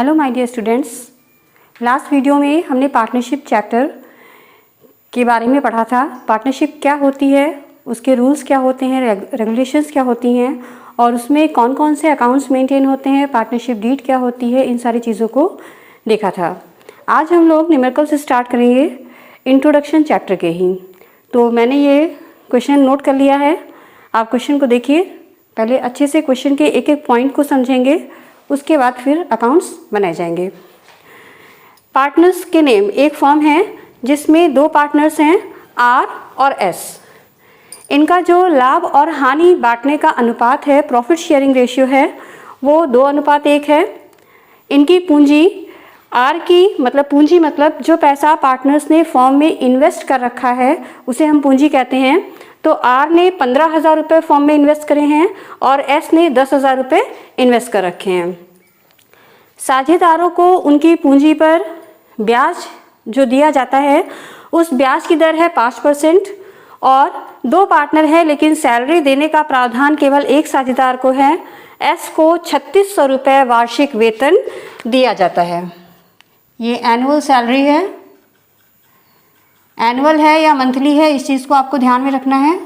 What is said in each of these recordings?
Hello my dear students, last video में हमने partnership chapter के बारे में पढ़ा था। पार्टनरशिप क्या होती है, उसके रूल्स क्या होते हैं, रेगुलेशंस क्या होती हैं और उसमें कौन कौन से अकाउंट्स मेंटेन होते हैं, पार्टनरशिप डीड क्या होती है, इन सारी चीज़ों को देखा था। आज हम लोग न्यूमेरिकल से स्टार्ट करेंगे, इंट्रोडक्शन चैप्टर के ही। तो मैंने ये क्वेश्चन नोट कर लिया है, आप क्वेश्चन को देखिए। पहले अच्छे से क्वेश्चन के एक एक पॉइंट को समझेंगे, उसके बाद फिर अकाउंट्स बनाए जाएंगे। पार्टनर्स के नेम, एक फर्म है जिसमें दो पार्टनर्स हैं आर और एस। इनका जो लाभ और हानि बांटने का अनुपात है, प्रॉफिट शेयरिंग रेशियो है, वो 2:1 है। इनकी पूंजी आर की मतलब पूंजी मतलब जो पैसा पार्टनर्स ने फर्म में इन्वेस्ट कर रखा है उसे हम पूंजी कहते हैं। तो आर ने 15,000 रुपये फर्म में इन्वेस्ट करे हैं और एस ने 10,000 रुपये इन्वेस्ट कर रखे हैं। साझेदारों को उनकी पूंजी पर ब्याज जो दिया जाता है उस ब्याज की दर है 5% और दो पार्टनर है लेकिन सैलरी देने का प्रावधान केवल एक साझेदार को है। एस को 3600 रुपये वार्षिक वेतन दिया जाता है। ये एनुअल सैलरी है, एनुअल है या मंथली है, इस चीज़ को आपको ध्यान में रखना है।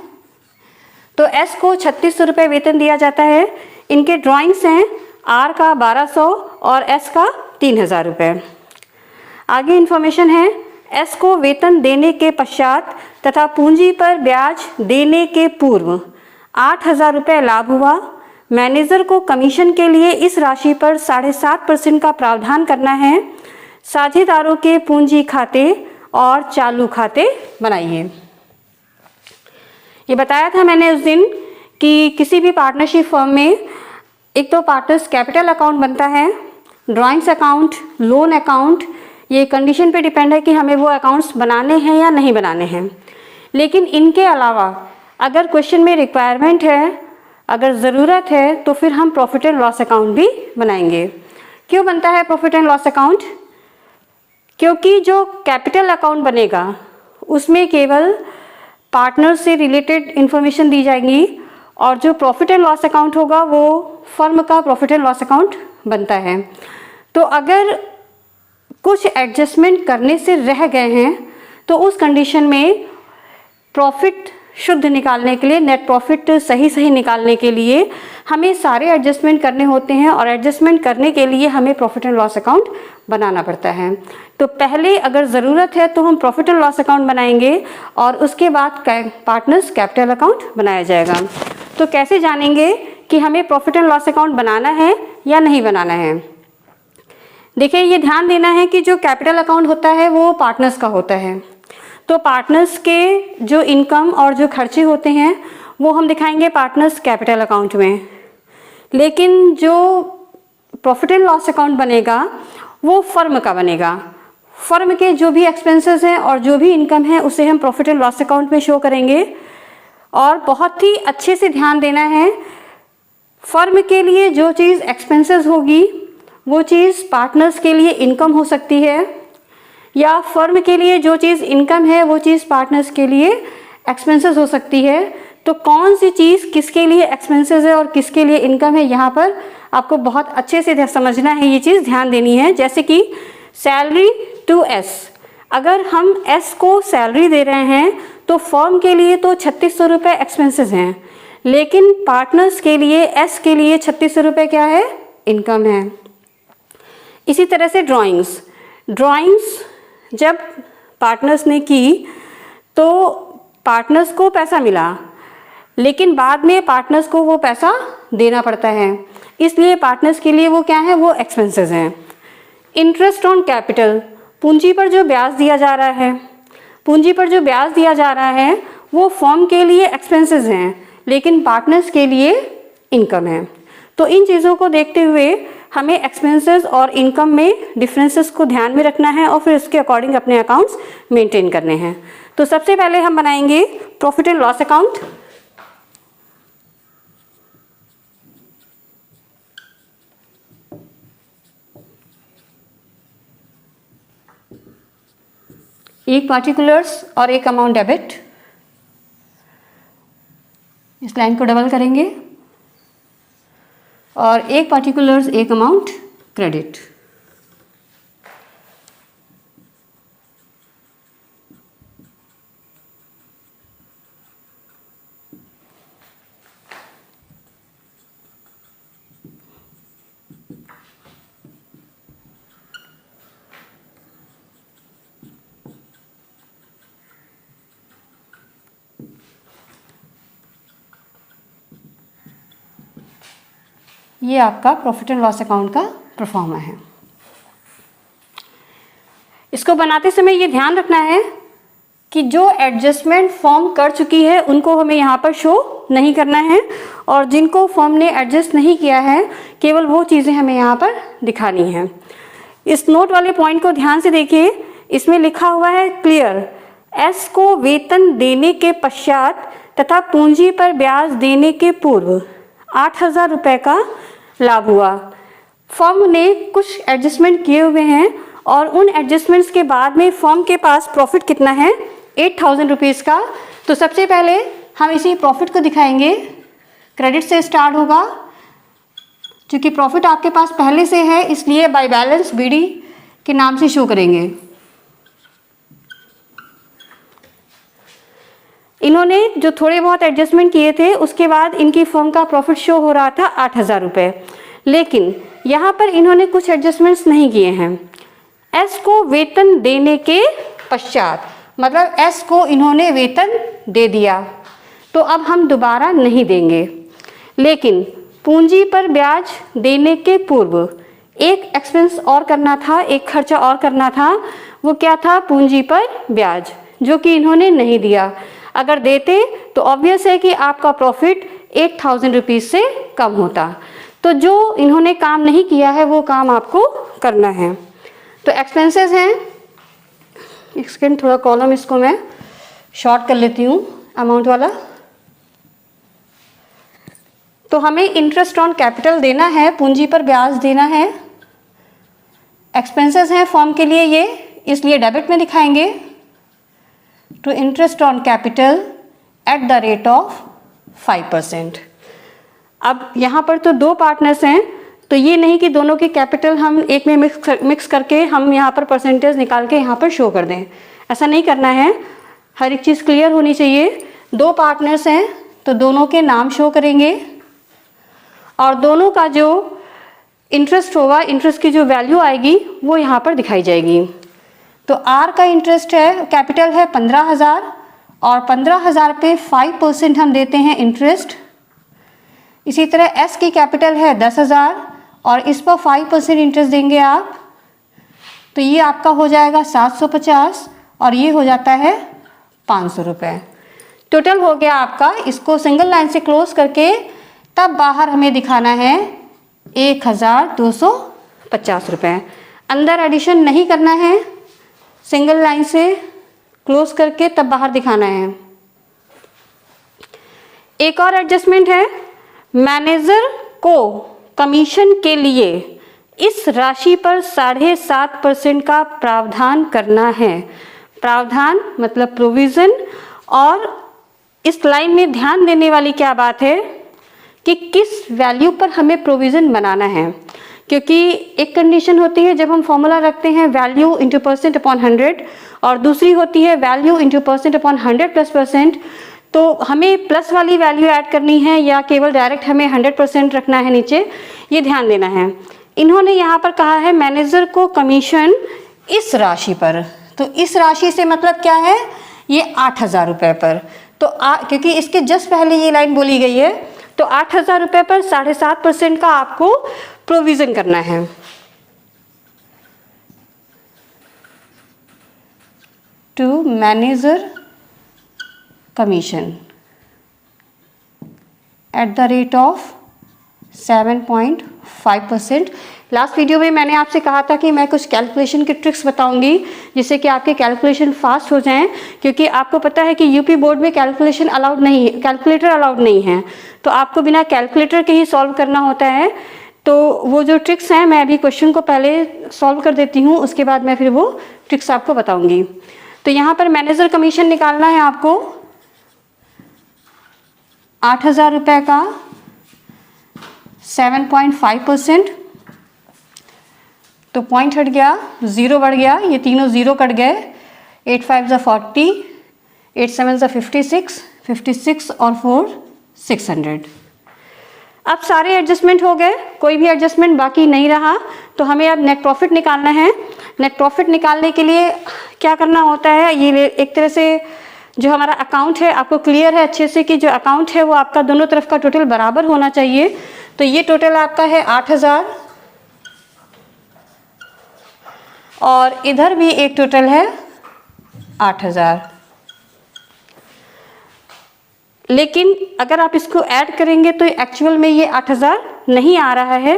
तो एस को 3600 रुपये वेतन दिया जाता है। इनके ड्राइंग्स हैं, आर का 1200 और एस का 3000 रुपये। आगे इन्फॉर्मेशन है, एस को वेतन देने के पश्चात तथा पूंजी पर ब्याज देने के पूर्व 8,000 रुपये लाभ हुआ। मैनेजर को कमीशन के लिए इस राशि पर 7.5% का प्रावधान करना है। साझेदारों के पूंजी खाते और चालू खाते बनाइए। ये बताया था मैंने उस दिन कि किसी भी पार्टनरशिप फर्म में एक तो पार्टनर्स कैपिटल अकाउंट बनता है, ड्राइंग्स अकाउंट, लोन अकाउंट। ये कंडीशन पे डिपेंड है कि हमें वो अकाउंट्स बनाने हैं या नहीं बनाने हैं। लेकिन इनके अलावा अगर क्वेश्चन में रिक्वायरमेंट है, अगर ज़रूरत है, तो फिर हम प्रॉफिट एंड लॉस अकाउंट भी बनाएंगे। क्यों बनता है प्रॉफिट एंड लॉस अकाउंट? क्योंकि जो कैपिटल अकाउंट बनेगा उसमें केवल पार्टनर से रिलेटेड इन्फॉर्मेशन दी जाएगी और जो प्रॉफिट एंड लॉस अकाउंट होगा वो फर्म का प्रॉफिट एंड लॉस अकाउंट बनता है। तो अगर कुछ एडजस्टमेंट करने से रह गए हैं तो उस कंडीशन में प्रॉफिट शुद्ध निकालने के लिए, नेट प्रॉफिट सही निकालने के लिए हमें सारे एडजस्टमेंट करने होते हैं और एडजस्टमेंट करने के लिए हमें प्रॉफिट एंड लॉस अकाउंट बनाना पड़ता है। तो पहले अगर ज़रूरत है तो हम प्रॉफिट एंड लॉस अकाउंट बनाएंगे और उसके बाद पार्टनर्स कैपिटल अकाउंट बनाया जाएगा। तो कैसे जानेंगे कि हमें प्रॉफिट एंड लॉस अकाउंट बनाना है या नहीं बनाना है? देखिए, ये ध्यान देना है कि जो कैपिटल अकाउंट होता है वो पार्टनर्स का होता है। तो पार्टनर्स के जो इनकम और जो खर्चे होते हैं वो हम दिखाएंगे पार्टनर्स कैपिटल अकाउंट में। लेकिन जो प्रॉफिट एंड लॉस अकाउंट बनेगा वो फर्म का बनेगा। फर्म के जो भी एक्सपेंसेस हैं और जो भी इनकम है उसे हम प्रॉफिट एंड लॉस अकाउंट में शो करेंगे। और बहुत ही अच्छे से ध्यान देना है, फर्म के लिए जो चीज़ एक्सपेंसेस होगी वो चीज़ पार्टनर्स के लिए इनकम हो सकती है, या फर्म के लिए जो चीज़ इनकम है वो चीज़ पार्टनर्स के लिए एक्सपेंसेस हो सकती है। तो कौन सी चीज़ किसके लिए एक्सपेंसेस है और किसके लिए इनकम है, यहाँ पर आपको बहुत अच्छे से समझना है, ये चीज़ ध्यान देनी है। जैसे कि सैलरी टू एस, अगर हम एस को सैलरी दे रहे हैं तो फर्म के लिए तो 3600 रुपये एक्सपेंसेस हैं, लेकिन पार्टनर्स के लिए, एस के लिए 3600 रुपये क्या है? इनकम है। इसी तरह से ड्राइंग्स जब पार्टनर्स ने की तो पार्टनर्स को पैसा मिला, लेकिन बाद में पार्टनर्स को वो पैसा देना पड़ता है, इसलिए पार्टनर्स के लिए वो क्या है? वो एक्सपेंसेस हैं। इंटरेस्ट ऑन कैपिटल, पूंजी पर जो ब्याज दिया जा रहा है, पूंजी पर जो ब्याज दिया जा रहा है वो फर्म के लिए एक्सपेंसेस हैं लेकिन पार्टनर्स के लिए इनकम है। तो इन चीज़ों को देखते हुए हमें एक्सपेंसेस और इनकम में डिफरेंसेस को ध्यान में रखना है और फिर उसके अकॉर्डिंग अपने अकाउंट्स मेंटेन करने हैं। तो सबसे पहले हम बनाएंगे प्रॉफिट एंड लॉस अकाउंट। एक पार्टिकुलर्स और एक अमाउंट डेबिट, इस लाइन को डबल करेंगे, और एक पार्टिकुलर्स एक अमाउंट क्रेडिट। ये आपका प्रॉफिट एंड लॉस अकाउंट का प्रोफार्मा है। इसको बनाते समय ये ध्यान रखना है कि जो एडजस्टमेंट फॉर्म कर चुकी है उनको हमें यहाँ पर शो नहीं करना है, और जिनको फॉर्म ने एडजस्ट नहीं किया है केवल वो चीज़ें हमें यहाँ पर दिखानी हैं। इस नोट वाले पॉइंट को ध्यान से देखिए, इसमें लिखा हुआ है क्लियर, एस को वेतन देने के पश्चात तथा पूंजी पर ब्याज देने के पूर्व 8,000 रुपये का लाभ हुआ। फर्म ने कुछ एडजस्टमेंट किए हुए हैं और उन एडजस्टमेंट्स के बाद में फर्म के पास प्रॉफिट कितना है, 8,000 रुपीज़ का। तो सबसे पहले हम इसी प्रॉफिट को दिखाएंगे, क्रेडिट से स्टार्ट होगा। क्योंकि प्रॉफिट आपके पास पहले से है इसलिए बाय बैलेंस बीडी के नाम से शो करेंगे। इन्होंने जो थोड़े बहुत एडजस्टमेंट किए थे उसके बाद इनकी फर्म का प्रॉफिट शो हो रहा था 8,000 रुपये, लेकिन यहाँ पर इन्होंने कुछ एडजस्टमेंट्स नहीं किए हैं। एस को वेतन देने के पश्चात, मतलब एस को इन्होंने वेतन दे दिया तो अब हम दोबारा नहीं देंगे, लेकिन पूंजी पर ब्याज देने के पूर्व एक एक्सपेंस और करना था, एक खर्चा और करना था। वो क्या था, पूंजी पर ब्याज, जो कि इन्होंने नहीं दिया। अगर देते तो ऑब्वियस है कि आपका प्रॉफिट 8,000 रुपीज़ से कम होता। तो जो इन्होंने काम नहीं किया है वो काम आपको करना है। तो एक्सपेंसेस हैं, एक सेकेंड, थोड़ा कॉलम इसको मैं शॉर्ट कर लेती हूँ अमाउंट वाला। तो हमें इंटरेस्ट ऑन कैपिटल देना है, पूंजी पर ब्याज देना है। एक्सपेंसेस हैं फर्म के लिए ये, इसलिए डेबिट में दिखाएंगे। To interest on capital at the rate of 5%। अब यहाँ पर तो दो पार्टनर्स हैं, तो ये नहीं कि दोनों की कैपिटल हम एक में मिक्स करके हम यहाँ पर परसेंटेज निकाल के यहाँ पर शो कर दें, ऐसा नहीं करना है। हर एक चीज़ क्लियर होनी चाहिए। दो पार्टनर्स हैं तो दोनों के नाम शो करेंगे और दोनों का जो इंटरेस्ट होगा, इंटरेस्ट की जो वैल्यू आएगी वो यहाँ पर दिखाई जाएगी। तो आर का इंटरेस्ट है, कैपिटल है 15,000 और 15,000 पे 5% हम देते हैं इंटरेस्ट। इसी तरह एस की कैपिटल है 10,000 और इस पर 5% इंटरेस्ट देंगे आप, तो ये आपका हो जाएगा 750 और ये हो जाता है 500 रुपये। टोटल हो गया आपका। इसको सिंगल लाइन से क्लोज करके तब बाहर हमें दिखाना है 1,250 रुपये। अंदर एडिशन नहीं करना है, सिंगल लाइन से क्लोज करके तब बाहर दिखाना है। एक और एडजस्टमेंट है, मैनेजर को कमीशन के लिए इस राशि पर 7.5% का प्रावधान करना है। प्रावधान मतलब प्रोविज़न। और इस लाइन में ध्यान देने वाली क्या बात है कि किस वैल्यू पर हमें प्रोविज़न बनाना है, क्योंकि एक कंडीशन होती है जब हम फॉर्मूला रखते हैं वैल्यू इंटू परसेंट अपॉन 100 और दूसरी होती है value into percent upon 100 plus %। तो हमें प्लस वाली वैल्यू ऐड करनी है या केवल डायरेक्ट हमें 100% रखना है नीचे, ये ध्यान देना है। इन्होंने यहाँ पर कहा है मैनेजर को कमीशन इस राशि पर, तो इस राशि से मतलब क्या है, ये 8,000 रुपये पर। तो क्योंकि इसके जस्ट पहले ये लाइन बोली गई है, तो 8,000 रुपये पर 7.5% का आपको प्रोविज़न करना है। To manager commission at the rate of 7.5%। Last video में मैंने आपसे कहा था कि मैं कुछ कैलकुलेशन की ट्रिक्स बताऊंगी जिससे कि आपके कैलकुलेशन फास्ट हो जाएं, क्योंकि आपको पता है कि यूपी बोर्ड में कैलकुलेशन अलाउड नहीं है, कैलकुलेटर अलाउड नहीं है, तो आपको बिना कैलकुलेटर के ही सॉल्व करना होता है। तो वो जो ट्रिक्स हैं, मैं अभी क्वेश्चन को पहले सॉल्व कर देती हूँ, उसके बाद मैं फिर वो ट्रिक्स आपको बताऊँगी। तो यहाँ पर मैनेजर कमीशन निकालना है आपको 8,000 रुपये का 7.5%। तो पॉइंट हट गया, ज़ीरो बढ़ गया, ये तीनों ज़ीरो कट गए। 8 5 ज़ा 40, 8 7 ज़ा 56, 56 और 4 600। अब सारे एडजस्टमेंट हो गए, कोई भी एडजस्टमेंट बाकी नहीं रहा। तो हमें अब नेट प्रॉफिट निकालना है। नेट प्रॉफिट निकालने के लिए क्या करना होता है, ये एक तरह से जो हमारा अकाउंट है आपको क्लियर है अच्छे से कि जो अकाउंट है वो आपका दोनों तरफ का टोटल बराबर होना चाहिए। तो ये टोटल आपका है 8,000 और इधर भी एक टोटल है 8,000। लेकिन अगर आप इसको ऐड करेंगे तो एक्चुअल में ये 8,000 नहीं आ रहा है।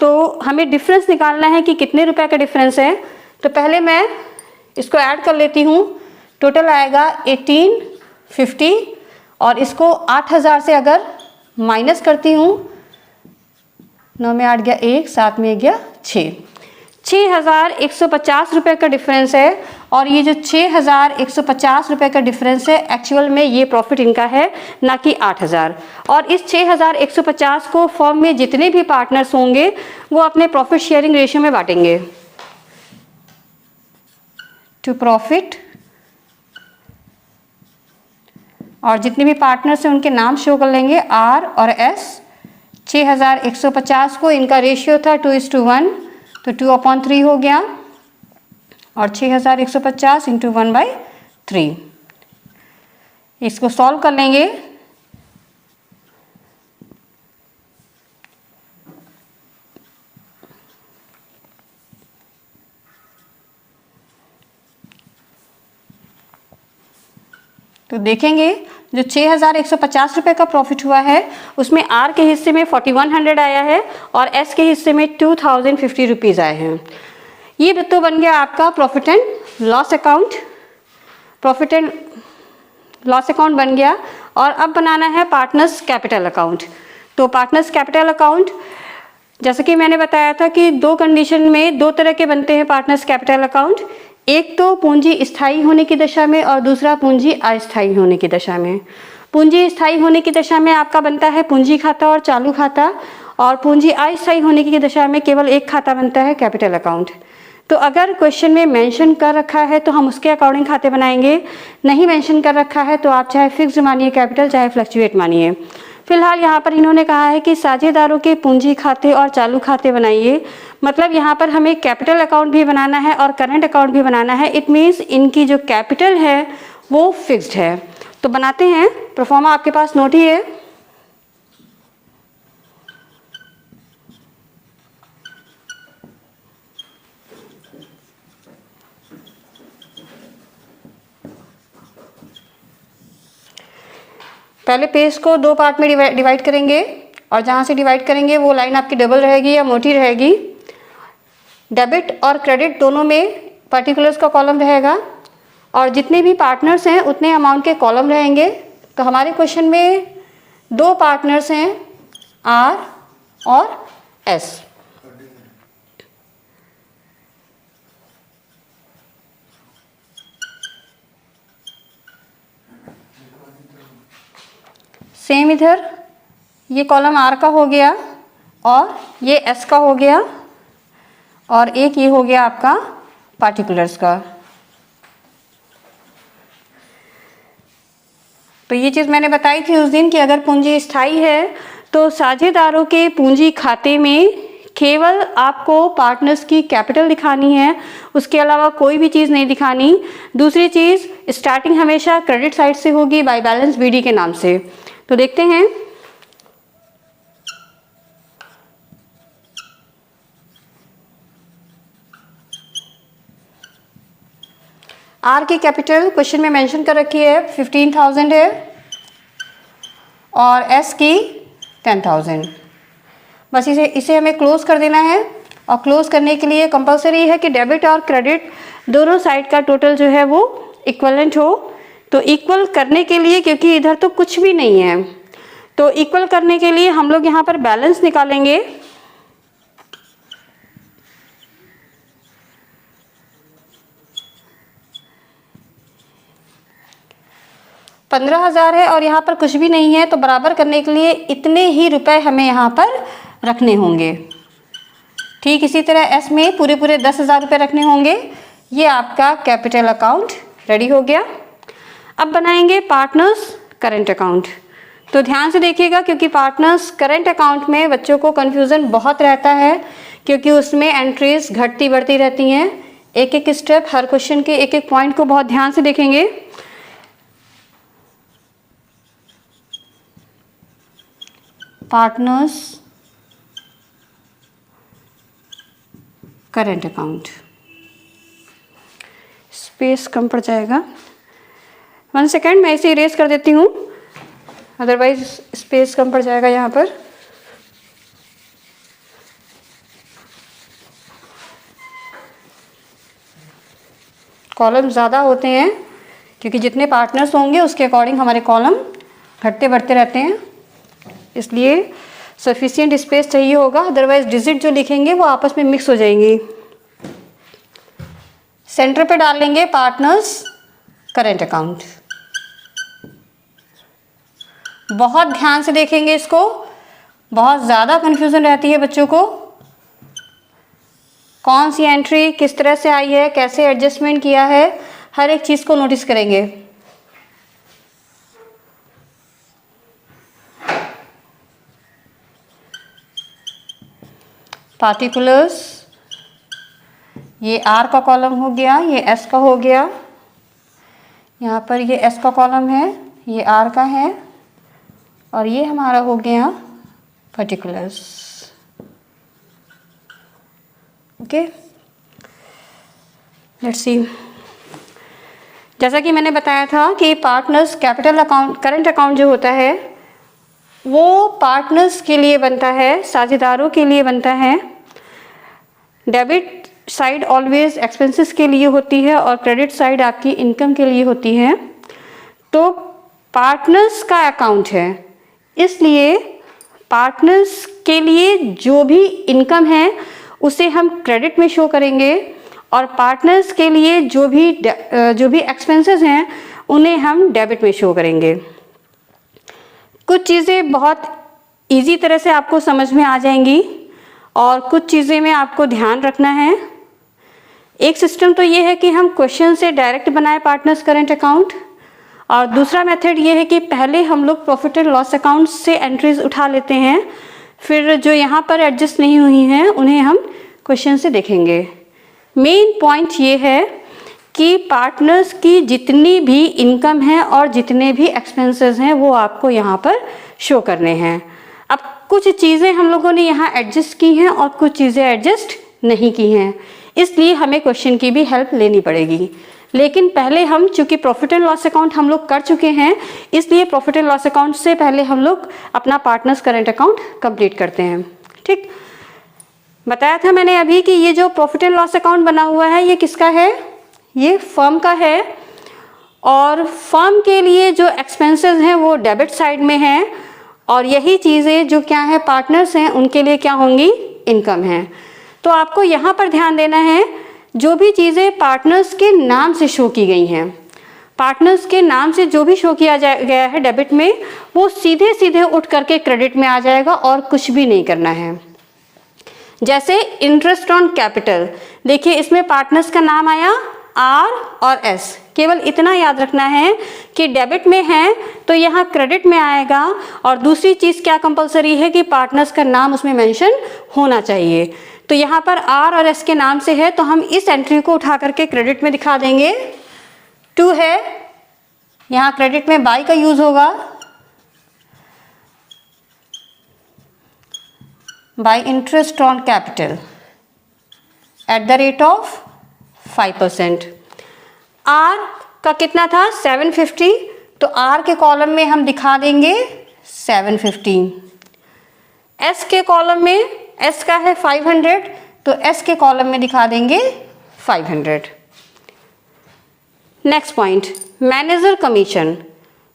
तो हमें डिफरेंस निकालना है कि कितने रुपए का डिफरेंस है। तो पहले मैं इसको ऐड कर लेती हूँ। टोटल आएगा 1850 और इसको 8,000 से अगर माइनस करती हूँ, 9 में 8 गया 1, 7 में गया 6, 6,150 रुपये का डिफरेंस है। और ये जो 6,150 रुपये का डिफरेंस है एक्चुअल में ये प्रॉफिट इनका है, ना कि 8,000। और इस 6,150 को फर्म में जितने भी पार्टनर्स होंगे वो अपने प्रॉफिट शेयरिंग रेशियो में बांटेंगे। टू प्रॉफिट, और जितने भी पार्टनर्स हैं उनके नाम शो कर लेंगे R और S। 6,150 को इनका रेशियो था 2:1, तो 2/3 हो गया और 6,150 इंटू 1/3। इसको सॉल्व कर लेंगे। तो देखेंगे जो 6,150 रुपये का प्रॉफिट हुआ है उसमें R के हिस्से में 4,100 आया है और S के हिस्से में 2,050 रुपीज़ आए हैं। ये तो बन गया आपका profit and loss account. Profit and loss account बन गया। और अब बनाना है पार्टनर्स कैपिटल अकाउंट। तो पार्टनर्स कैपिटल अकाउंट, जैसे कि मैंने बताया था कि दो कंडीशन में दो तरह के बनते हैं पार्टनर्स कैपिटल अकाउंट। एक तो पूंजी स्थायी होने की दशा में और दूसरा पूंजी अस्थायी होने की दशा में। पूंजी स्थायी होने की दशा में आपका बनता है पूंजी खाता और चालू खाता, और पूंजी अस्थायी होने की दशा में केवल एक खाता बनता है कैपिटल अकाउंट। तो अगर क्वेश्चन में मेंशन कर रखा है तो हम उसके अकॉर्डिंग खाते बनाएंगे, नहीं मेंशन कर रखा है तो आप चाहे फिक्स्ड मानिए कैपिटल, चाहे फ्लक्चुएट मानिए। फिलहाल यहाँ पर इन्होंने कहा है कि साझेदारों के पूंजी खाते और चालू खाते बनाइए। मतलब यहाँ पर हमें कैपिटल अकाउंट भी बनाना है और करंट अकाउंट भी बनाना है। इट मीन्स इनकी जो कैपिटल है वो फिक्स्ड है। तो बनाते हैं। प्रोफॉर्मा आपके पास नोट ही है। पहले पेज को दो पार्ट में डिवाइड करेंगे और जहाँ से डिवाइड करेंगे वो लाइन आपकी डबल रहेगी या मोटी रहेगी। डेबिट और क्रेडिट दोनों में पर्टिकुलर्स का कॉलम रहेगा और जितने भी पार्टनर्स हैं उतने अमाउंट के कॉलम रहेंगे। तो हमारे क्वेश्चन में दो पार्टनर्स हैं R और S। सेम इधर ये कॉलम R का हो गया और ये S का हो गया और एक ये हो गया आपका पार्टिकुलर्स का। तो ये चीज़ मैंने बताई थी उस दिन कि अगर पूंजी स्थायी है तो साझेदारों के पूंजी खाते में केवल आपको पार्टनर्स की कैपिटल दिखानी है, उसके अलावा कोई भी चीज़ नहीं दिखानी। दूसरी चीज़, स्टार्टिंग हमेशा क्रेडिट साइड से होगी बाय बैलेंस BD के नाम से। तो देखते हैं। R की कैपिटल क्वेश्चन में मेंशन कर रखी है 15,000 है और S की 10,000। बस इसे हमें क्लोज कर देना है। और क्लोज करने के लिए कंपलसरी है कि डेबिट और क्रेडिट दोनों साइड का टोटल जो है वो इक्वलेंट हो। तो इक्वल करने के लिए, क्योंकि इधर तो कुछ भी नहीं है, तो इक्वल करने के लिए हम लोग यहाँ पर बैलेंस निकालेंगे। $15,000 है और यहाँ पर कुछ भी नहीं है, तो बराबर करने के लिए इतने ही रुपए हमें यहाँ पर रखने होंगे। ठीक इसी तरह S में पूरे 10,000 रुपये रखने होंगे। ये आपका कैपिटल अकाउंट रेडी हो गया। अब बनाएंगे पार्टनर्स करंट अकाउंट। तो ध्यान से देखिएगा क्योंकि पार्टनर्स करंट अकाउंट में बच्चों को कन्फ्यूज़न बहुत रहता है, क्योंकि उसमें एंट्रीज घटती बढ़ती रहती हैं। एक एक स्टेप, हर क्वेश्चन के एक एक पॉइंट को बहुत ध्यान से देखेंगे। Partners current account. स्पेस कम पड़ जाएगा, 1 सेकेंड मैं इसे इरेज कर देती हूँ, अदरवाइज स्पेस कम पड़ जाएगा यहाँ पर। कॉलम ज़्यादा होते हैं क्योंकि जितने पार्टनर्स होंगे उसके अकॉर्डिंग हमारे कॉलम घटते बढ़ते रहते हैं, इसलिए सफिशिएंट स्पेस चाहिए होगा, अदरवाइज डिजिट जो लिखेंगे वो आपस में मिक्स हो जाएंगी। सेंटर पे डाल लेंगे पार्टनर्स करेंट अकाउंट। बहुत ध्यान से देखेंगे इसको, बहुत ज़्यादा कन्फ्यूज़न रहती है बच्चों को, कौन सी एंट्री किस तरह से आई है, कैसे एडजस्टमेंट किया है, हर एक चीज़ को नोटिस करेंगे। पार्टिकुलर्स, ये आर का कॉलम हो गया, ये एस का हो गया, यहाँ पर ये एस का कॉलम है, ये आर का है, और ये हमारा हो गया पर्टिकुलर्स। Okay, let's see. जैसा कि मैंने बताया था कि partners capital account, current account जो होता है वो पार्टनर्स के लिए बनता है, साझेदारों के लिए बनता है। डेबिट साइड ऑलवेज एक्सपेंसेस के लिए होती है और क्रेडिट साइड आपकी इनकम के लिए होती है। तो पार्टनर्स का अकाउंट है, इसलिए पार्टनर्स के लिए जो भी इनकम है उसे हम क्रेडिट में शो करेंगे और पार्टनर्स के लिए जो भी एक्सपेंसेस हैं उन्हें हम डेबिट में शो करेंगे। कुछ चीज़ें बहुत इजी तरह से आपको समझ में आ जाएंगी और कुछ चीज़ें में आपको ध्यान रखना है। एक सिस्टम तो ये है कि हम क्वेश्चन से डायरेक्ट बनाए पार्टनर्स करेंट अकाउंट, और दूसरा मेथड ये है कि पहले हम लोग प्रॉफिट एंड लॉस अकाउंट से एंट्रीज उठा लेते हैं, फिर जो यहाँ पर एडजस्ट नहीं हुई हैं उन्हें हम क्वेश्चन से देखेंगे। मेन पॉइंट ये है कि पार्टनर्स की जितनी भी इनकम है और जितने भी एक्सपेंसेस हैं वो आपको यहाँ पर शो करने हैं। अब कुछ चीज़ें हम लोगों ने यहाँ एडजस्ट की हैं और कुछ चीज़ें एडजस्ट नहीं की हैं, इसलिए हमें क्वेश्चन की भी हेल्प लेनी पड़ेगी। लेकिन पहले हम, चूँकि प्रॉफिट एंड लॉस अकाउंट हम लोग कर चुके हैं, इसलिए प्रॉफिट एंड लॉस अकाउंट से पहले हम लोग अपना पार्टनर्स करेंट अकाउंट कंप्लीट करते हैं। ठीक, बताया था मैंने अभी कि ये जो प्रॉफिट एंड लॉस अकाउंट बना हुआ है ये किसका है, ये फर्म का है, और फर्म के लिए जो एक्सपेंसेस हैं वो डेबिट साइड में हैं, और यही चीज़ें जो क्या है पार्टनर्स हैं उनके लिए क्या होंगी, इनकम है। तो आपको यहाँ पर ध्यान देना है, जो भी चीज़ें पार्टनर्स के नाम से शो की गई हैं, पार्टनर्स के नाम से जो भी शो किया गया है डेबिट में, वो सीधे सीधे उठ करके क्रेडिट में आ जाएगा और कुछ भी नहीं करना है। जैसे इंटरेस्ट ऑन कैपिटल, देखिए इसमें पार्टनर्स का नाम आया आर और एस, केवल इतना याद रखना है कि डेबिट में है तो यहाँ क्रेडिट में आएगा, और दूसरी चीज़ क्या कंपलसरी है कि पार्टनर्स का नाम उसमें मेंशन होना चाहिए। तो यहाँ पर आर और एस के नाम से है तो हम इस एंट्री को उठा करके क्रेडिट में दिखा देंगे। 2 है, यहाँ क्रेडिट में बाई का यूज होगा, by interest on capital at the rate of 5%। R का कितना था 750, तो आर के कॉलम में हम दिखा देंगे 750। एस के कॉलम में, एस का है 500, तो एस के कॉलम में दिखा देंगे 500। Next point, manager commission.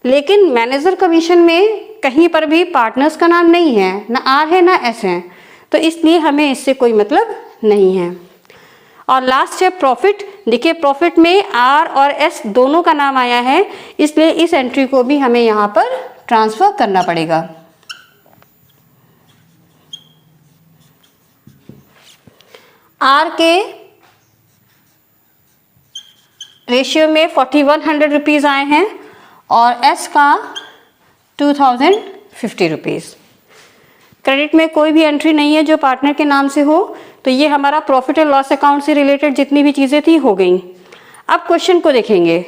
लेकिन मैनेजर कमीशन में कहीं पर भी पार्टनर्स का नाम नहीं है, ना आर है ना एस है, तो इसलिए हमें इससे कोई मतलब नहीं है। और लास्ट है प्रॉफिट। देखिए प्रॉफिट में आर और एस दोनों का नाम आया है, इसलिए इस एंट्री को भी हमें यहाँ पर ट्रांसफर करना पड़ेगा। आर के रेशियो में 4100 रुपीज़ आए हैं और एस का 2050 रुपीज़। क्रेडिट में कोई भी एंट्री नहीं है जो पार्टनर के नाम से हो, तो ये हमारा प्रॉफिट एंड लॉस अकाउंट से रिलेटेड जितनी भी चीज़ें थी हो गई। अब क्वेश्चन को देखेंगे।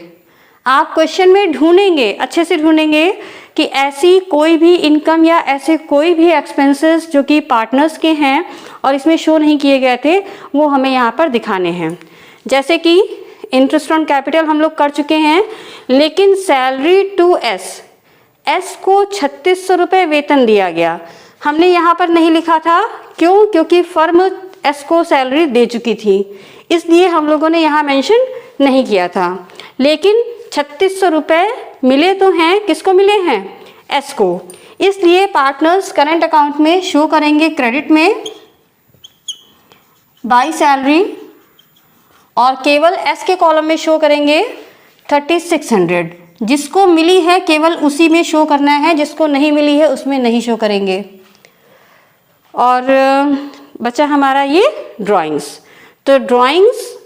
आप क्वेश्चन में ढूंढेंगे, अच्छे से ढूंढेंगे कि ऐसी कोई भी इनकम या ऐसे कोई भी एक्सपेंसेस जो कि पार्टनर्स के हैं और इसमें शो नहीं किए गए थे, वो हमें यहाँ पर दिखाने हैं। जैसे कि इंटरेस्ट ऑन कैपिटल हम लोग कर चुके हैं, लेकिन सैलरी टू एस को 3600 रुपये वेतन दिया गया, हमने यहाँ पर नहीं लिखा था। क्यों? क्योंकि फर्म एस को सैलरी दे चुकी थी, इसलिए हम लोगों ने यहाँ मेंशन नहीं किया था। लेकिन 3600 रुपये मिले तो हैं, किसको मिले हैं? एस को। इसलिए पार्टनर्स करंट अकाउंट में शो करेंगे क्रेडिट में बाई सैलरी, और केवल एस के कॉलम में शो करेंगे 3600। जिसको मिली है केवल उसी में शो करना है, जिसको नहीं मिली है उसमें नहीं शो करेंगे। और बचा हमारा ये ड्राइंग्स। तो ड्राइंग्स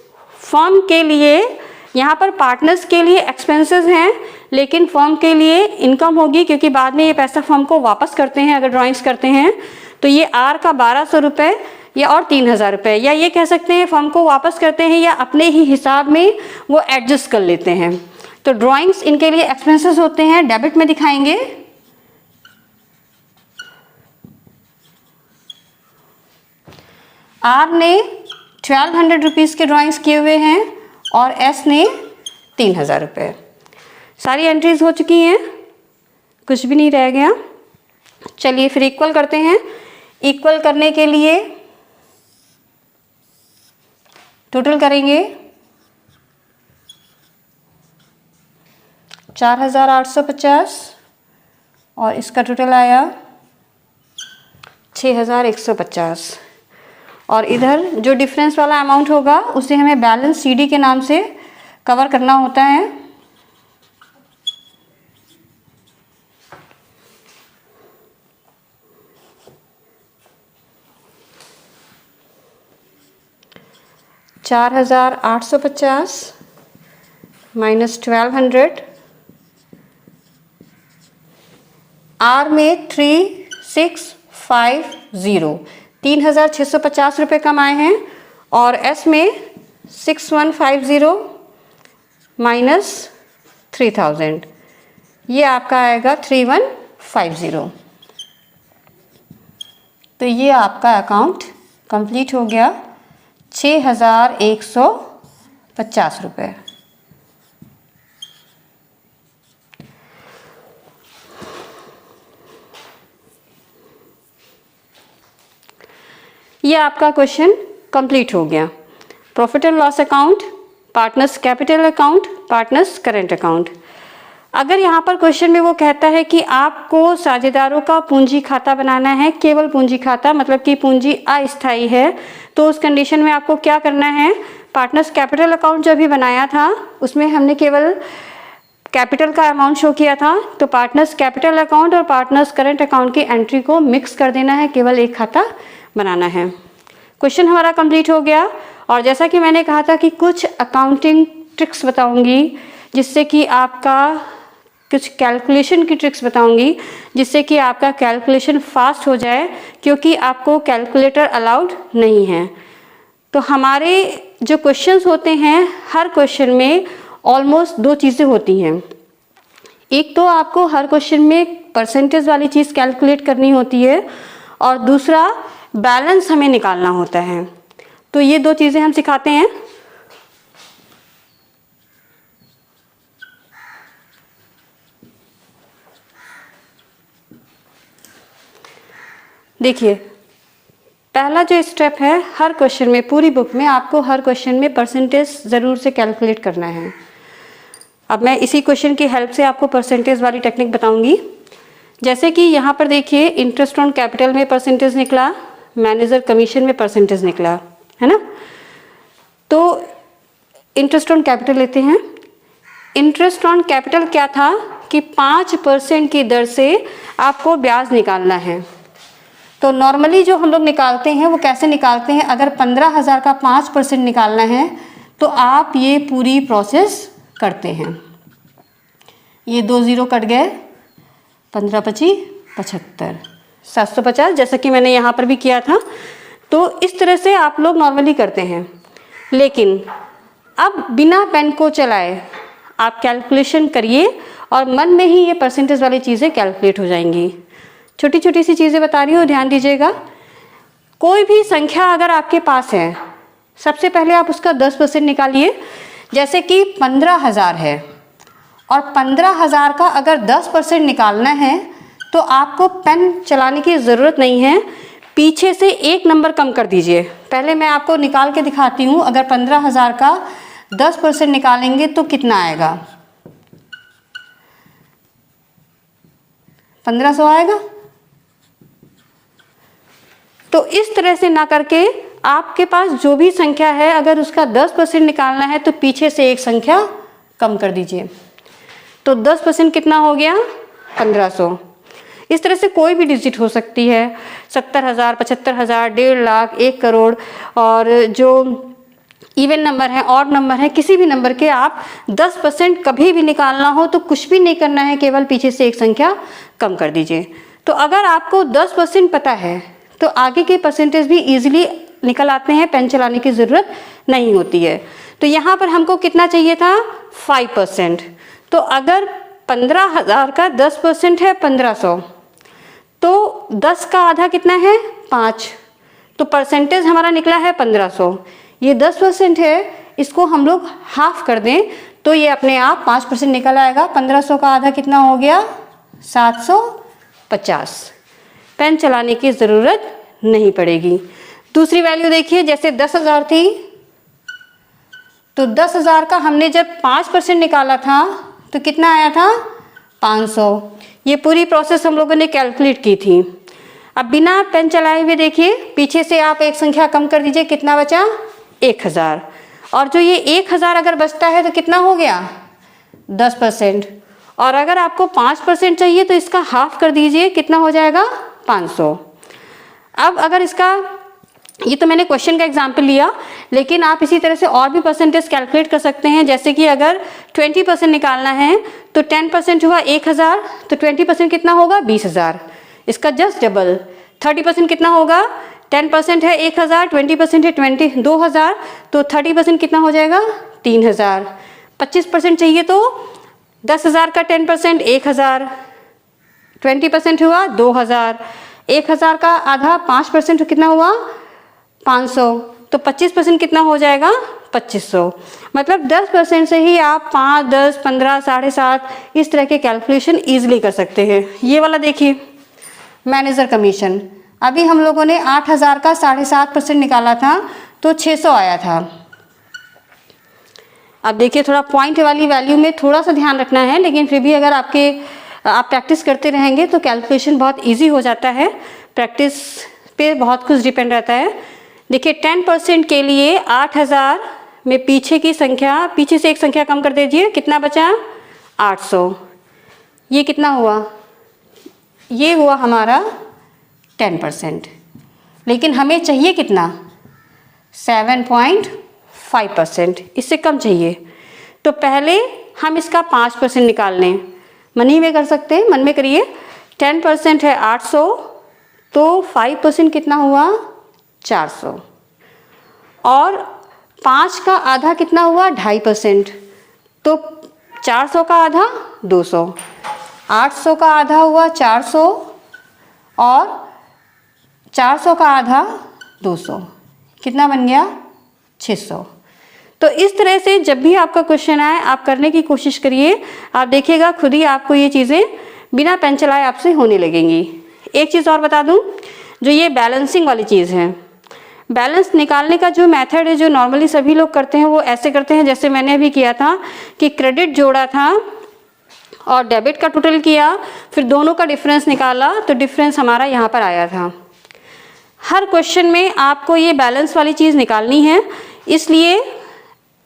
फर्म के लिए, यहाँ पर पार्टनर्स के लिए एक्सपेंसेस हैं, लेकिन फर्म के लिए इनकम होगी, क्योंकि बाद में ये पैसा फर्म को वापस करते हैं अगर ड्राइंग्स करते हैं। तो ये आर का 1200 रुपये या और 3000 रुपये, या ये कह सकते हैं फर्म को वापस करते हैं या अपने ही हिसाब में वो एडजस्ट कर लेते हैं। तो ड्राइंग्स इनके लिए एक्सपेंसेस होते हैं, डेबिट में दिखाएंगे। आर ने 1200 रुपीज़ के ड्राइंग्स किए हुए हैं और एस ने 3000 रुपये। सारी एंट्रीज हो चुकी हैं, कुछ भी नहीं रह गया। चलिए फिर इक्वल करते हैं। इक्वल करने के लिए टोटल करेंगे 4850 और इसका टोटल आया 6150। और इधर जो डिफरेंस वाला अमाउंट होगा उसे हमें बैलेंस सीडी के नाम से कवर करना होता है। $4850 माइनस 1200, आर में 3650 3650 रुपये कमाए हैं, और एस में 6150 माइनस 3000, ये आपका आएगा 3150। तो ये आपका अकाउंट कंप्लीट हो गया 6150 रुपये। ये आपका क्वेश्चन कंप्लीट हो गया। Profit and loss account, partners capital account, partners current account. अगर यहाँ पर क्वेश्चन में वो कहता है कि आपको साझेदारों का पूंजी खाता बनाना है, केवल पूंजी खाता, मतलब कि पूंजी अस्थायी है, तो उस कंडीशन में आपको क्या करना है? पार्टनर्स कैपिटल अकाउंट जो भी बनाया था उसमें हमने केवल कैपिटल का अमाउंट शो किया था, तो पार्टनर्स कैपिटल अकाउंट और पार्टनर्स करंट अकाउंट की एंट्री को मिक्स कर देना है, केवल एक खाता बनाना है। क्वेश्चन हमारा कंप्लीट हो गया। और जैसा कि मैंने कहा था कि कुछ अकाउंटिंग ट्रिक्स बताऊंगी, जिससे कि आपका कुछ कैलकुलेशन की ट्रिक्स बताऊंगी, जिससे कि आपका कैलकुलेशन फास्ट हो जाए, क्योंकि आपको कैलकुलेटर अलाउड नहीं है। तो हमारे जो क्वेश्चंस होते हैं, हर क्वेश्चन में ऑलमोस्ट दो चीज़ें होती हैं। एक तो आपको हर क्वेश्चन में परसेंटेज वाली चीज़ कैलकुलेट करनी होती है, और दूसरा बैलेंस हमें निकालना होता है। तो ये दो चीज़ें हम सिखाते हैं। देखिए, पहला जो स्टेप है, हर क्वेश्चन में, पूरी बुक में आपको हर क्वेश्चन में परसेंटेज ज़रूर से कैलकुलेट करना है। अब मैं इसी क्वेश्चन की हेल्प से आपको परसेंटेज वाली टेक्निक बताऊंगी। जैसे कि यहाँ पर देखिए, इंटरेस्ट ऑन कैपिटल में परसेंटेज निकला, मैनेजर कमीशन में परसेंटेज निकला, है ना। तो इंटरेस्ट ऑन कैपिटल लेते हैं। इंटरेस्ट ऑन कैपिटल क्या था कि 5% की दर से आपको ब्याज निकालना है। तो नॉर्मली जो हम लोग निकालते हैं वो कैसे निकालते हैं? अगर 15,000 का 5% निकालना है तो आप ये पूरी प्रोसेस करते हैं। ये 2 0 कट गए, 15 25 75, 750, जैसा कि मैंने यहाँ पर भी किया था। तो इस तरह से आप लोग नॉर्मली करते हैं। लेकिन अब बिना पेन को चलाए आप कैलकुलेशन करिए और मन में ही ये परसेंटेज वाली चीज़ें कैलकुलेट हो जाएंगी। छोटी छोटी सी चीज़ें बता रही हूँ, ध्यान दीजिएगा। कोई भी संख्या अगर आपके पास है, सबसे पहले आप उसका 10% निकालिए। जैसे कि 15,000 है और 15,000 का अगर 10% निकालना है तो आपको पेन चलाने की ज़रूरत नहीं है, पीछे से एक नंबर कम कर दीजिए। पहले मैं आपको निकाल के दिखाती हूँ। अगर 15,000 का 10% निकालेंगे तो कितना आएगा? 1500 आएगा। तो इस तरह से ना करके आपके पास जो भी संख्या है, अगर उसका 10% निकालना है तो पीछे से एक संख्या कम कर दीजिए। तो 10% कितना हो गया? 1500। इस तरह से कोई भी डिजिट हो सकती है, 70,000, 75,000, 1.5 लाख, 1 करोड़। और जो इवन नंबर है, ऑड नंबर है, किसी भी नंबर के आप 10% कभी भी निकालना हो तो कुछ भी नहीं करना है, केवल पीछे से एक संख्या कम कर दीजिए। तो अगर आपको 10% पता है तो आगे के परसेंटेज भी इजीली निकल आते हैं, पेन चलाने की ज़रूरत नहीं होती है। तो यहाँ पर हमको कितना चाहिए था? 5%। तो अगर 15,000 का 10% है 1500, तो 10 का आधा कितना है? 5। तो परसेंटेज हमारा निकला है 1500। ये 10% है, इसको हम लोग हाफ कर दें तो ये अपने आप 5% निकल आएगा। 1500 का आधा कितना हो गया? 750। पेन चलाने की ज़रूरत नहीं पड़ेगी। दूसरी वैल्यू देखिए, जैसे 10,000 थी तो 10,000 का हमने जब 5% निकाला था तो कितना आया था? 500। ये पूरी प्रोसेस हम लोगों ने कैलकुलेट की थी। अब बिना पेन चलाए हुए देखिए, पीछे से आप एक संख्या कम कर दीजिए, कितना बचा? 1000। और जो ये 1000 अगर बचता है तो कितना हो गया? 10%। और अगर आपको 5% चाहिए तो इसका हाफ कर दीजिए, कितना हो जाएगा? 500। अब अगर इसका, ये तो मैंने क्वेश्चन का एग्जाम्पल लिया, लेकिन आप इसी तरह से और भी परसेंटेज कैलकुलेट कर सकते हैं। जैसे कि अगर 20% निकालना है तो 10% हुआ 1000, तो 20% कितना होगा? 20,000। इसका जस्ट डबल। 30% कितना होगा? 10% है 1000, 20% है 2,000, तो 30% कितना हो जाएगा? 3,000। 25% चाहिए तो 10,000 का 10% 1,000, 20% हुआ 2,000, 1,000 का आधा 5% कितना हुआ? 500। तो 25% कितना हो जाएगा? 2500। मतलब 10% से ही आप 5, 10, 15, 7.5 इस तरह के कैलकुलेशन ईजिली कर सकते हैं। ये वाला देखिए, मैनेजर कमीशन। अभी हम लोगों ने 8,000 का 7.5% निकाला था तो 600 आया था। अब देखिए, थोड़ा पॉइंट वाली वैल्यू में थोड़ा सा ध्यान रखना है, लेकिन फिर भी अगर आप प्रैक्टिस करते रहेंगे तो कैलकुलेशन बहुत ईजी हो जाता है। प्रैक्टिस पे बहुत कुछ डिपेंड रहता है। देखिए, 10% के लिए 8,000 में पीछे की संख्या, पीछे से एक संख्या कम कर दीजिए, कितना बचा? 800। ये कितना हुआ? ये हुआ हमारा 10%। लेकिन हमें चाहिए कितना? 7.5%। इससे कम चाहिए। तो पहले हम इसका 5% निकाल लें। मन ही में कर सकते हैं, मन में करिए। 10% है 800, तो 5% कितना हुआ? 400। और 5 का आधा कितना हुआ? 2.5%। तो 400 का आधा 200। 800 का आधा हुआ 400 और 400 का आधा 200। कितना बन गया? 600। तो इस तरह से जब भी आपका क्वेश्चन आए आप करने की कोशिश करिए। आप देखिएगा खुद ही आपको ये चीज़ें बिना पेन चलाए आपसे होने लगेंगी। एक चीज़ और बता दूं, जो ये बैलेंसिंग वाली चीज़ है, बैलेंस निकालने का जो मेथड है, जो नॉर्मली सभी लोग करते हैं, वो ऐसे करते हैं जैसे मैंने अभी किया था कि क्रेडिट जोड़ा था और डेबिट का टोटल किया, फिर दोनों का डिफरेंस निकाला, तो डिफरेंस हमारा यहाँ पर आया था। हर क्वेश्चन में आपको ये बैलेंस वाली चीज़ निकालनी है। इसलिए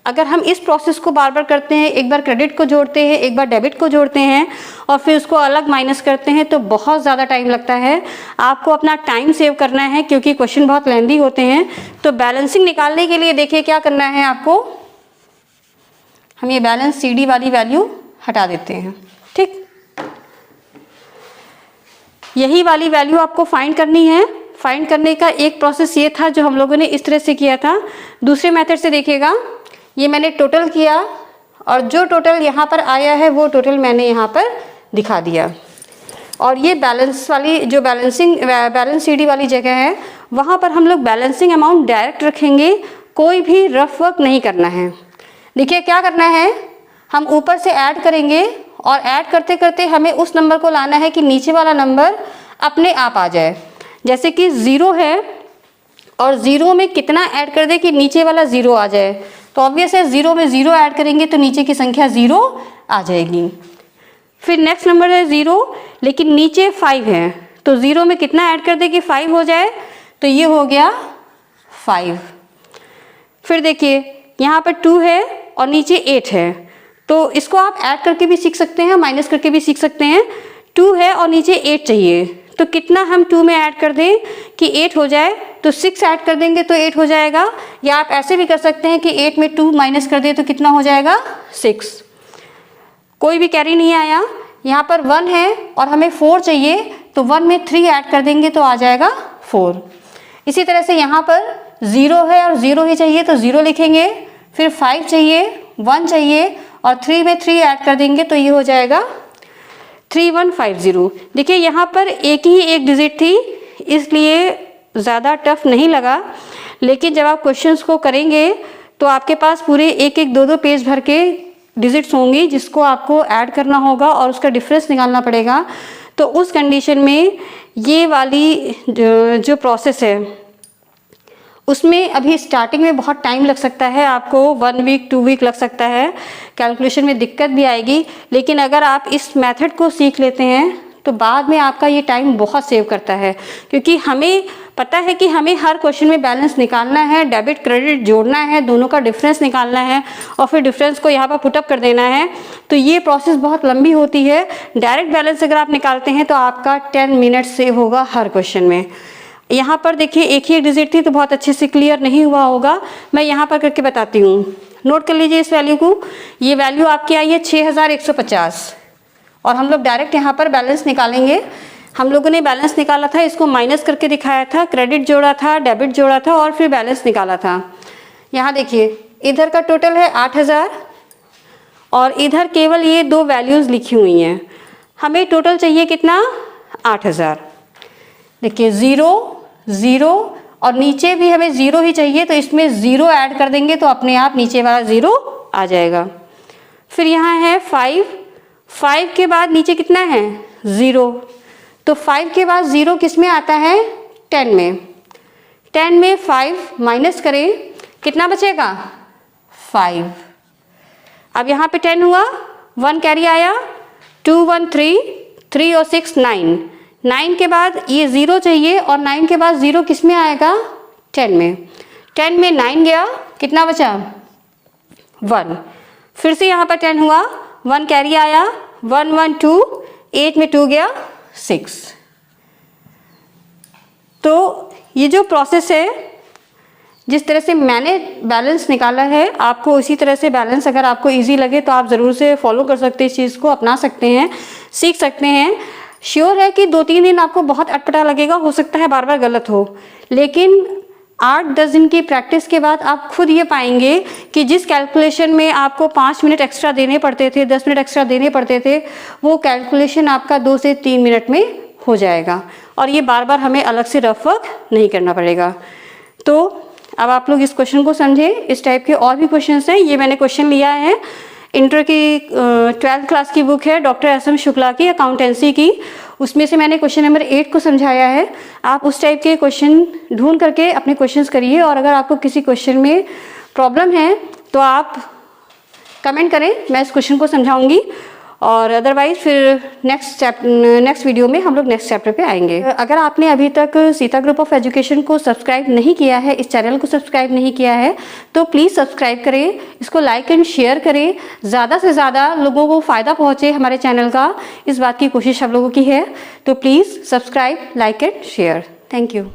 अगर हम इस प्रोसेस को बार बार करते हैं, एक बार क्रेडिट को जोड़ते हैं, एक बार डेबिट को जोड़ते हैं और फिर उसको अलग माइनस करते हैं, तो बहुत ज़्यादा टाइम लगता है। आपको अपना टाइम सेव करना है क्योंकि क्वेश्चन बहुत लेंदी होते हैं। तो बैलेंसिंग निकालने के लिए देखिए क्या करना है आपको, हम ये बैलेंस CD वाली वैल्यू हटा देते हैं। ठीक, यही वाली वैल्यू आपको फाइंड करनी है। फाइंड करने का एक प्रोसेस ये था जो हम लोगों ने इस तरह से किया था। दूसरे मेथड से देखिएगा, ये मैंने टोटल किया और जो टोटल यहाँ पर आया है वो टोटल मैंने यहाँ पर दिखा दिया। और ये बैलेंस वाली जो बैलेंस सीडी वाली जगह है वहाँ पर हम लोग बैलेंसिंग अमाउंट डायरेक्ट रखेंगे, कोई भी रफ वर्क नहीं करना है। देखिए क्या करना है, हम ऊपर से ऐड करेंगे और ऐड करते करते हमें उस नंबर को लाना है कि नीचे वाला नंबर अपने आप आ जाए। जैसे कि 0 है और 0 में कितना ऐड कर दे कि नीचे वाला 0 आ जाए, तो ऑब्वियस है 0 में 0 ऐड करेंगे तो नीचे की संख्या 0 आ जाएगी। फिर नेक्स्ट नंबर है 0 लेकिन नीचे 5 है, तो 0 में कितना ऐड कर दे कि 5 हो जाए, तो ये हो गया 5। फिर देखिए यहाँ पर 2 है और नीचे 8 है, तो इसको आप ऐड करके भी सीख सकते हैं, माइनस करके भी सीख सकते हैं। 2 है और नीचे 8 चाहिए, तो कितना हम 2 में ऐड कर दें कि 8 हो जाए, तो 6 ऐड कर देंगे तो 8 हो जाएगा। या आप ऐसे भी कर सकते हैं कि 8 में 2 माइनस कर दें तो कितना हो जाएगा 6। कोई भी कैरी नहीं आया। यहाँ पर 1 है और हमें 4 चाहिए, तो 1 में 3 ऐड कर देंगे तो आ जाएगा 4। इसी तरह से यहाँ पर 0 है और 0 ही चाहिए तो 0 लिखेंगे, फिर 5 चाहिए, 1 चाहिए और 3 में 3 ऐड कर देंगे तो ये हो जाएगा 3150। देखिए यहाँ पर एक ही एक डिजिट थी इसलिए ज़्यादा टफ नहीं लगा, लेकिन जब आप क्वेश्चंस को करेंगे तो आपके पास पूरे एक एक दो दो पेज भर के डिजिट्स होंगी जिसको आपको ऐड करना होगा और उसका डिफरेंस निकालना पड़ेगा। तो उस कंडीशन में ये वाली जो प्रोसेस है उसमें अभी स्टार्टिंग में बहुत टाइम लग सकता है, आपको 1 वीक 2 वीक लग सकता है, कैलकुलेशन में दिक्कत भी आएगी। लेकिन अगर आप इस मेथड को सीख लेते हैं तो बाद में आपका ये टाइम बहुत सेव करता है, क्योंकि हमें पता है कि हमें हर क्वेश्चन में बैलेंस निकालना है, डेबिट क्रेडिट जोड़ना है, दोनों का डिफरेंस निकालना है और फिर डिफरेंस को यहाँ पर पुटअप कर देना है। तो ये प्रोसेस बहुत लंबी होती है। डायरेक्ट बैलेंस अगर आप निकालते हैं तो आपका 10 मिनट सेव होगा हर क्वेश्चन में। यहाँ पर देखिए एक ही डिजिट थी तो बहुत अच्छे से क्लियर नहीं हुआ होगा, मैं यहाँ पर करके बताती हूँ। नोट कर लीजिए इस वैल्यू को। ये वैल्यू आपकी आई है 6150 और हम लोग डायरेक्ट यहाँ पर बैलेंस निकालेंगे। हम लोगों ने बैलेंस निकाला था, इसको माइनस करके दिखाया था, क्रेडिट जोड़ा था, डेबिट जोड़ा था और फिर बैलेंस निकाला था। यहाँ देखिए इधर का टोटल है 8000 और इधर केवल ये 2 वैल्यूज़ लिखी हुई हैं। हमें टोटल चाहिए कितना 8000। देखिए 0 0 और नीचे भी हमें 0 ही चाहिए, तो इसमें 0 ऐड कर देंगे तो अपने आप नीचे वाला 0 आ जाएगा। फिर यहाँ है 5 के बाद नीचे कितना है 0, तो 5 के बाद 0 किस में आता है 10 में। 10 में 5 माइनस करें कितना बचेगा 5। अब यहाँ पे 10 हुआ, 1 कैरी आया, 2 1 3, 3 और 6 9, 9 के बाद ये 0 चाहिए और 9 के बाद 0 किस में आएगा 10 में। 10 में 9 गया, कितना बचा 1। फिर से यहाँ पर 10 हुआ, 1 कैरी आया, 1 1 2, 8 में 2 गया 6। तो ये जो प्रोसेस है, जिस तरह से मैंने बैलेंस निकाला है, आपको उसी तरह से बैलेंस अगर आपको इजी लगे तो आप ज़रूर से फॉलो कर सकते हैं, इस चीज़ को अपना सकते हैं, सीख सकते हैं। श्योर है कि 2-3 दिन आपको बहुत अटपटा लगेगा, हो सकता है बार बार गलत हो, लेकिन 8-10 दिन की प्रैक्टिस के बाद आप खुद ये पाएंगे कि जिस कैलकुलेशन में आपको 5 मिनट एक्स्ट्रा देने पड़ते थे, 10 मिनट एक्स्ट्रा देने पड़ते थे, वो कैलकुलेशन आपका 2 से 3 मिनट में हो जाएगा और ये बार बार हमें अलग से रफ वर्क नहीं करना पड़ेगा। तो अब आप लोग इस क्वेश्चन को समझें। इस टाइप के और भी क्वेश्चंस हैं। ये मैंने क्वेश्चन लिया है इंटर की 12th क्लास की बुक है डॉक्टर एस एम शुक्ला की, अकाउंटेंसी की, उसमें से मैंने क्वेश्चन नंबर 8 को समझाया है। आप उस टाइप के क्वेश्चन ढूंढ करके अपने क्वेश्चंस करिए और अगर आपको किसी क्वेश्चन में प्रॉब्लम है तो आप कमेंट करें, मैं इस क्वेश्चन को समझाऊंगी और अदरवाइज फिर नेक्स्ट वीडियो में हम लोग नेक्स्ट चैप्टर पे आएंगे। अगर आपने अभी तक सीता ग्रुप ऑफ एजुकेशन को सब्सक्राइब नहीं किया है, इस चैनल को सब्सक्राइब नहीं किया है, तो प्लीज़ सब्सक्राइब करें, इसको लाइक एंड शेयर करें, ज़्यादा से ज़्यादा लोगों को फ़ायदा पहुँचे हमारे चैनल का, इस बात की कोशिश आप लोगों की है। तो please subscribe, like and share. Thank you.